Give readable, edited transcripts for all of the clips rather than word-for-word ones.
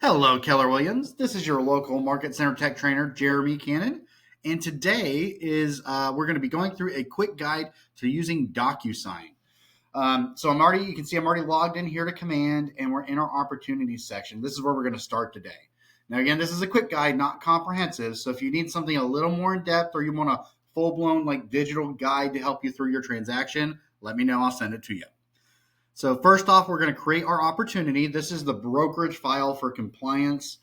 Hello, Keller Williams. This is your local market center tech trainer, Jeremy Cannon. And today we're going to be going through a quick guide to using DocuSign. You can see I'm already logged in here to Command, and we're in our opportunities section. This is where we're going to start today. Now, again, this is a quick guide, not comprehensive. So if you need something a little more in depth, or you want a full-blown digital guide to help you through your transaction, let me know. I'll send it to you. So first off, we're going to create our opportunity. This is the brokerage file for compliance.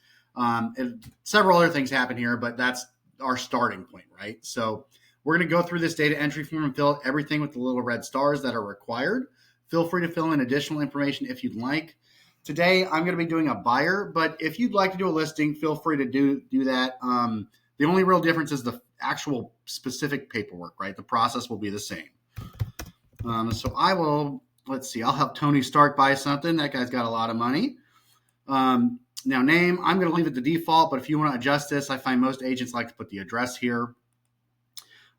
Several other things happen here, but that's our starting point, right? So we're going to go through this data entry form and fill out everything with the little red stars that are required. Feel free to fill in additional information if you'd like. Today, I'm going to be doing a buyer, but if you'd like to do a listing, feel free to do that. The only real difference is the actual specific paperwork, right? The process will be the same. I'll help Tony Stark buy something. That guy's got a lot of money. Now, name, I'm going to leave it the default, but if you want to adjust this, I find most agents like to put the address here.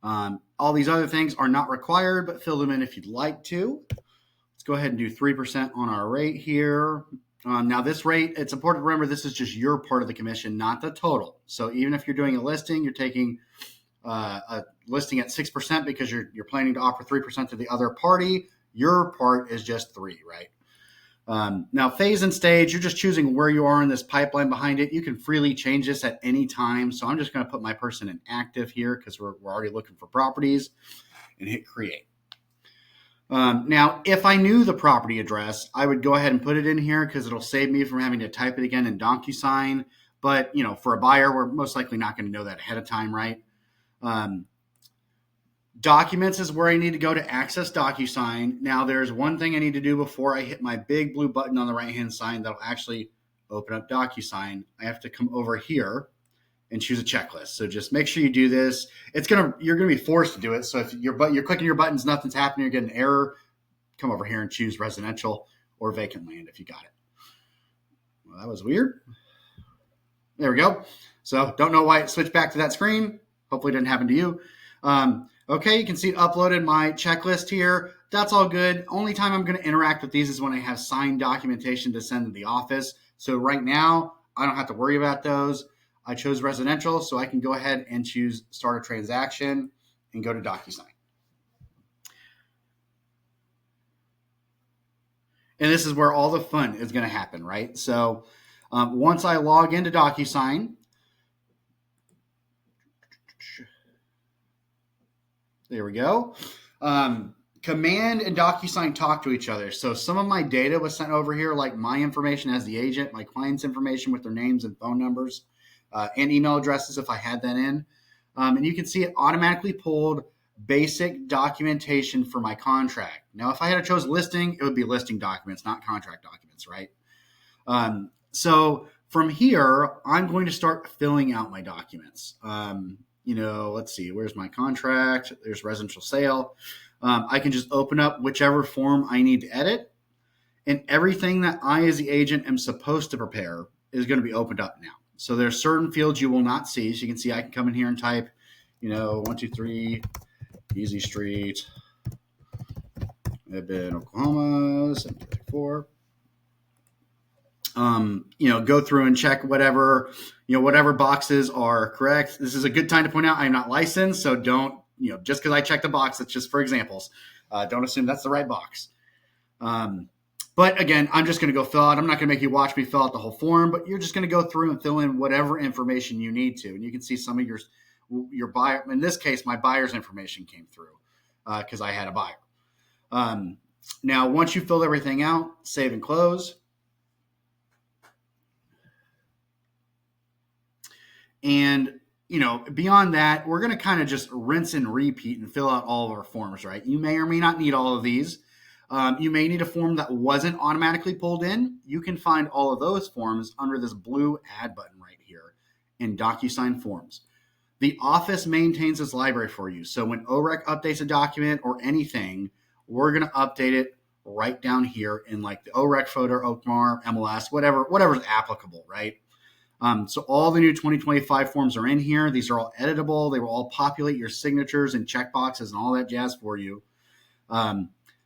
All these other things are not required, but fill them in if you'd like to. Let's go ahead and do 3% on our rate here. Now, this rate, it's important to remember this is just your part of the commission, not the total. So even if you're doing a listing, you're taking a listing at 6% because you're planning to offer 3% to the other party. Your part is just 3%, right? Now, phase and stage, you're just choosing where you are in this pipeline behind it. You can freely change this at any time. So I'm just going to put my person in active here because we're already looking for properties and hit create. Now, if I knew the property address, I would go ahead and put it in here because it'll save me from having to type it again in DocuSign. But, for a buyer, we're most likely not going to know that ahead of time, right? Documents is where I need to go to access DocuSign. Now, there's one thing I need to do before I hit my big blue button on the right-hand side that'll actually open up DocuSign. I have to come over here and choose a checklist. So just make sure you do this. You're gonna be forced to do it. So if you're clicking your buttons, nothing's happening, you're getting an error, come over here and choose residential or vacant land if you got it. Well, that was weird. There we go. So don't know why it switched back to that screen. Hopefully it didn't happen to you. Okay, you can see it uploaded my checklist here. That's all good. Only time I'm going to interact with these is when I have signed documentation to send to the office. So right now, I don't have to worry about those. I chose residential, so I can go ahead and choose start a transaction and go to DocuSign. And this is where all the fun is going to happen, right? So once I log into DocuSign, there we go. Command and DocuSign talk to each other. So some of my data was sent over here, like my information as the agent, my client's information with their names and phone numbers, and email addresses if I had that in. And you can see it automatically pulled basic documentation for my contract. Now, if I had chose listing, it would be listing documents, not contract documents, right? So from here, I'm going to start filling out my documents. Let's see, where's my contract? There's residential sale. I can just open up whichever form I need to edit, and everything that I as the agent am supposed to prepare is going to be opened up now. So there's certain fields you will not see. So you can see I can come in here and type, 123 Easy Street, Edmond, Oklahoma, 734. Go through and check whatever boxes are correct. This is a good time to point out I'm not licensed, so don't, just because I check the box, it's just for examples. Don't assume that's the right box. But again, I'm just going to go fill out. I'm not going to make you watch me fill out the whole form, but you're just going to go through and fill in whatever information you need to. And you can see some of your buyer. In this case, my buyer's information came through because I had a buyer. Now, once you filled everything out, save and close. And, beyond that, we're going to kind of just rinse and repeat and fill out all of our forms, right? You may or may not need all of these. You may need a form that wasn't automatically pulled in. You can find all of those forms under this blue add button right here in DocuSign Forms. The office maintains this library for you. So when OREC updates a document or anything, we're going to update it right down here in the OREC folder, OCMAR, MLS, whatever's applicable, right? So all the new 2025 forms are in here. These are all editable. They will all populate your signatures and checkboxes and all that jazz for you.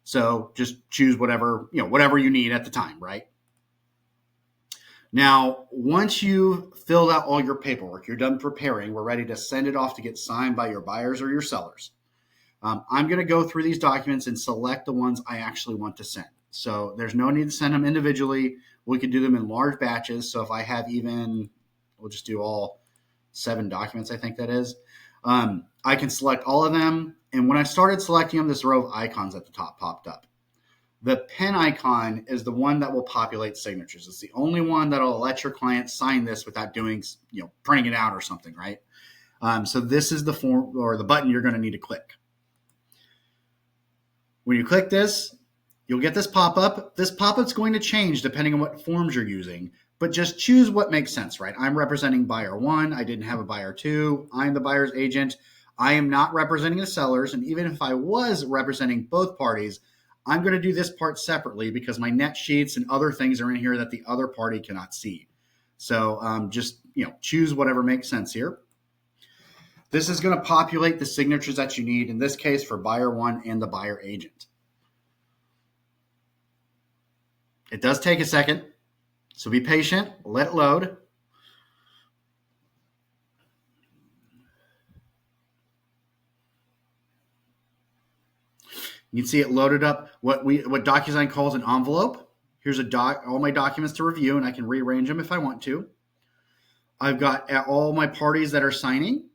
So just choose whatever you need at the time, right? Now, once you've filled out all your paperwork, you're done preparing, we're ready to send it off to get signed by your buyers or your sellers. I'm going to go through these documents and select the ones I actually want to send. So there's no need to send them individually. We can do them in large batches. So if I have we'll just do all 7 documents, I think that is. I can select all of them. And when I started selecting them, this row of icons at the top popped up. The pen icon is the one that will populate signatures. It's the only one that'll let your client sign this without doing, printing it out or something, right? So this is the form or the button you're going to need to click. When you click this, you'll get this pop-up. This pop-up's going to change depending on what forms you're using, but just choose what makes sense, right? I'm representing buyer 1. I didn't have a buyer 2. I'm the buyer's agent. I am not representing the sellers, and even if I was representing both parties, I'm going to do this part separately because my net sheets and other things are in here that the other party cannot see. So just choose whatever makes sense here. This is going to populate the signatures that you need, in this case for buyer 1 and the buyer agent. It does take a second, so be patient, let it load. You can see it loaded up what DocuSign calls an envelope. Here's all my documents to review, and I can rearrange them if I want to. I've got all my parties that are signing.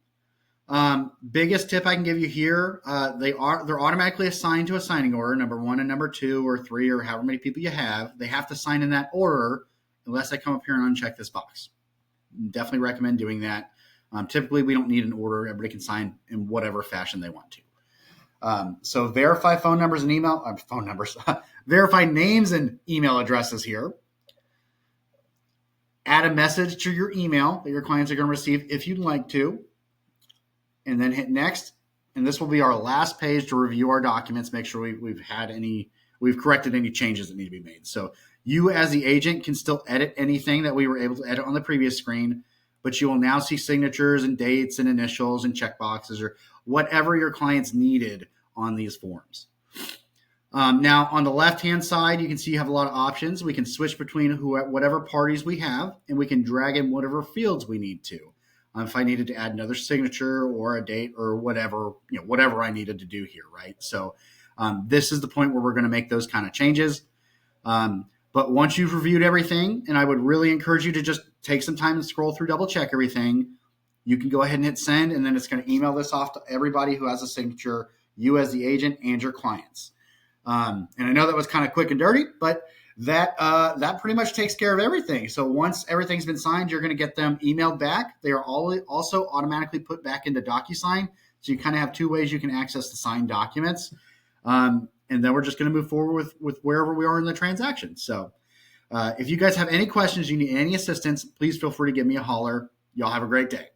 Biggest tip I can give you here, they're automatically assigned to a signing order, number 1 and number 2 or 3 or however many people you have. They have to sign in that order unless I come up here and uncheck this box. Definitely recommend doing that. Typically, we don't need an order. Everybody can sign in whatever fashion they want to. So verify phone numbers and verify names and email addresses here. Add a message to your email that your clients are going to receive if you'd like to. And then hit next. And this will be our last page to review our documents, make sure we've corrected any changes that need to be made. So you as the agent can still edit anything that we were able to edit on the previous screen, but you will now see signatures and dates and initials and checkboxes or whatever your clients needed on these forms. Now on the left-hand side, you can see you have a lot of options. We can switch between whatever parties we have, and we can drag in whatever fields we need to. If I needed to add another signature or a date or whatever I needed to do here, right? So this is the point where we're going to make those kind of changes. But once you've reviewed everything, and I would really encourage you to just take some time and scroll through, double check everything, you can go ahead and hit send, and then it's going to email this off to everybody who has a signature, you as the agent and your clients. And I know that was kind of quick and dirty, but that pretty much takes care of everything. So once everything's been signed, you're going to get them emailed back. They are also automatically put back into DocuSign. So you kind of have 2 ways you can access the signed documents. And then we're just going to move forward with wherever we are in the transaction. So if you guys have any questions, you need any assistance, please feel free to give me a holler. Y'all have a great day.